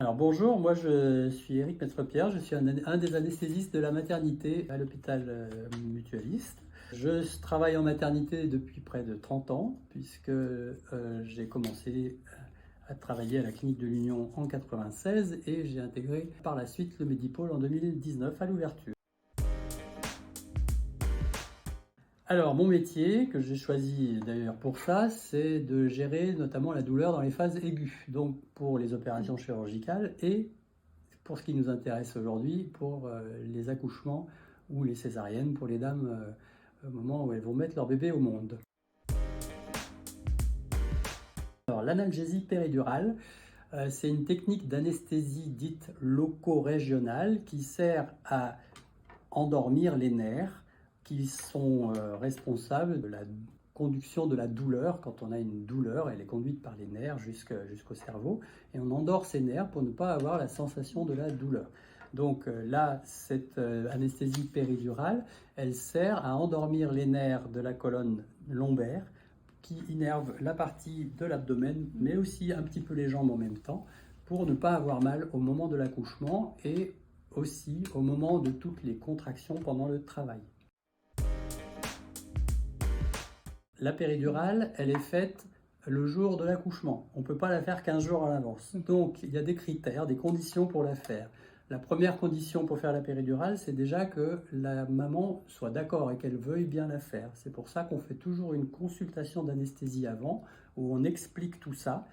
Alors bonjour, moi je suis Éric Maître-Pierre, je suis un des anesthésistes de la maternité à l'hôpital mutualiste. Je travaille en maternité depuis près de 30 ans puisque j'ai commencé à travailler à la clinique de l'Union en 96 et j'ai intégré par la suite le Medipôle en 2019 à l'ouverture. Alors, mon métier, que j'ai choisi d'ailleurs pour ça, c'est de gérer notamment la douleur dans les phases aiguës, donc pour les opérations chirurgicales et pour ce qui nous intéresse aujourd'hui, pour les accouchements ou les césariennes pour les dames au moment où elles vont mettre leur bébé au monde. Alors, l'analgésie péridurale, c'est une technique d'anesthésie dite loco-régionale qui sert à endormir les nerfs qui sont responsables de la conduction de la douleur. Quand on a une douleur, elle est conduite par les nerfs jusqu'au cerveau et on endort ces nerfs pour ne pas avoir la sensation de la douleur. Donc là, cette anesthésie péridurale, elle sert à endormir les nerfs de la colonne lombaire qui innervent la partie de l'abdomen, mais aussi un petit peu les jambes en même temps, pour ne pas avoir mal au moment de l'accouchement et aussi au moment de toutes les contractions pendant le travail. La péridurale, elle est faite le jour de l'accouchement. On ne peut pas la faire 15 jours à l'avance. Donc, il y a des critères, des conditions pour la faire. La première condition pour faire la péridurale, c'est déjà que la maman soit d'accord et qu'elle veuille bien la faire. C'est pour ça qu'on fait toujours une consultation d'anesthésie avant, où on explique tout ça.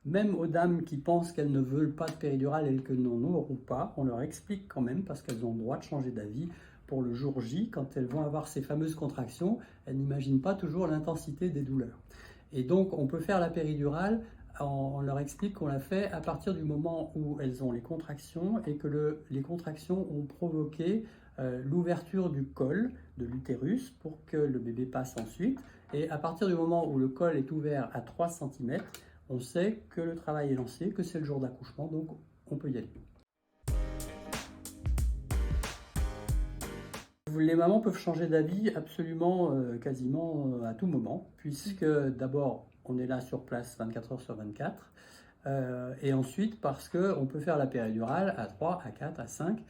Même aux dames qui pensent qu'elles ne veulent pas de péridurale et qu'elles n'en auront pas, on leur explique quand même parce qu'elles ont le droit de changer d'avis pour le jour J, quand elles vont avoir ces fameuses contractions, elles n'imaginent pas toujours l'intensité des douleurs. Et donc on peut faire la péridurale, on leur explique qu'on la fait à partir du moment où elles ont les contractions et que les contractions ont provoqué l'ouverture du col de l'utérus pour que le bébé passe ensuite. Et à partir du moment où le col est ouvert à 3 cm, on sait que le travail est lancé, que c'est le jour d'accouchement, donc on peut y aller. Les mamans peuvent changer d'avis absolument, quasiment à tout moment, puisque d'abord, on est là sur place 24 heures sur 24, et ensuite parce qu'on peut faire la péridurale à 3, à 4, à 5,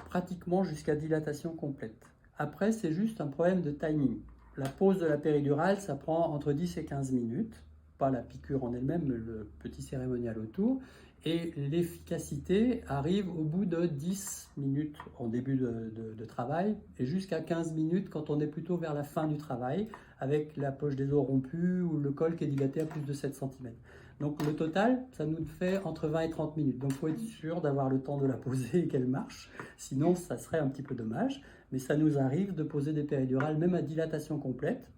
pratiquement jusqu'à dilatation complète. Après, c'est juste un problème de timing. La pause de la péridurale, ça prend entre 10 et 15 minutes, pas la piqûre en elle-même, mais le petit cérémonial autour. Et l'efficacité arrive au bout de 10 minutes en début de travail et jusqu'à 15 minutes quand on est plutôt vers la fin du travail avec la poche des os rompue ou le col qui est dilaté à plus de 7 cm. Donc le total, ça nous fait entre 20 et 30 minutes. Donc il faut être sûr d'avoir le temps de la poser et qu'elle marche. Sinon, ça serait un petit peu dommage. Mais ça nous arrive de poser des péridurales même à dilatation complète.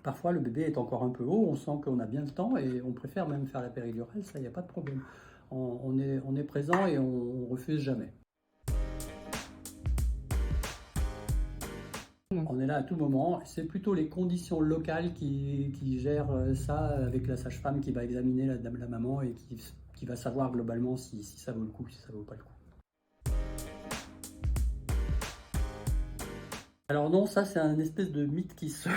Parfois, le bébé est encore un peu haut, on sent qu'on a bien le temps et on préfère même faire la péridurale, ça, il n'y a pas de problème. On est présent et on refuse jamais. On est là à tout moment. C'est plutôt les conditions locales qui gèrent ça avec la sage-femme qui va examiner la maman et qui va savoir globalement si ça vaut le coup, si ça vaut pas le coup. Alors non, ça c'est un espèce de mythe qui se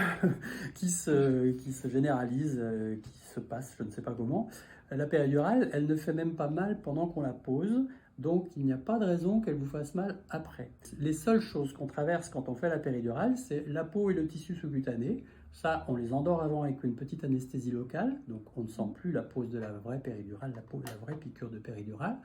généralise, qui se passe, je ne sais pas comment. La péridurale, elle ne fait même pas mal pendant qu'on la pose, donc il n'y a pas de raison qu'elle vous fasse mal après. Les seules choses qu'on traverse quand on fait la péridurale, c'est la peau et le tissu sous-cutané. Ça, on les endort avant avec une petite anesthésie locale, donc on ne sent plus la pose de la vraie péridurale, la vraie piqûre de péridurale.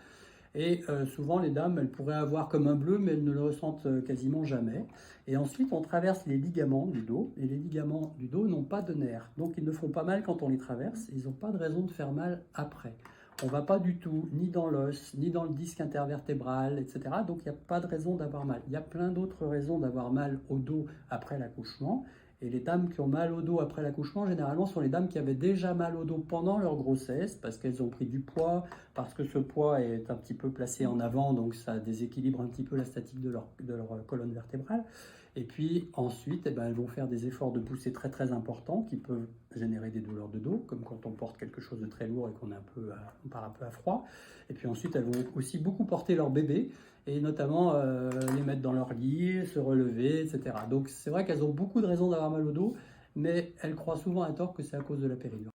Et souvent, les dames, elles pourraient avoir comme un bleu, mais elles ne le ressentent quasiment jamais. Et ensuite, on traverse les ligaments du dos. Et les ligaments du dos n'ont pas de nerfs. Donc, ils ne font pas mal quand on les traverse. Ils n'ont pas de raison de faire mal après. On ne va pas du tout, ni dans l'os, ni dans le disque intervertébral, etc. Donc, il n'y a pas de raison d'avoir mal. Il y a plein d'autres raisons d'avoir mal au dos après l'accouchement. Et les dames qui ont mal au dos après l'accouchement, généralement, sont les dames qui avaient déjà mal au dos pendant leur grossesse, parce qu'elles ont pris du poids, parce que ce poids est un petit peu placé en avant, donc ça déséquilibre un petit peu la statique de leur colonne vertébrale. Et puis ensuite, elles vont faire des efforts de poussée très très importants qui peuvent générer des douleurs de dos, comme quand on porte quelque chose de très lourd et qu'on est on part un peu à froid. Et puis ensuite, elles vont aussi beaucoup porter leur bébé, et notamment les mettre dans leur lit, se relever, etc. Donc c'est vrai qu'elles ont beaucoup de raisons d'avoir mal au dos, mais elles croient souvent à tort que c'est à cause de la péridurale.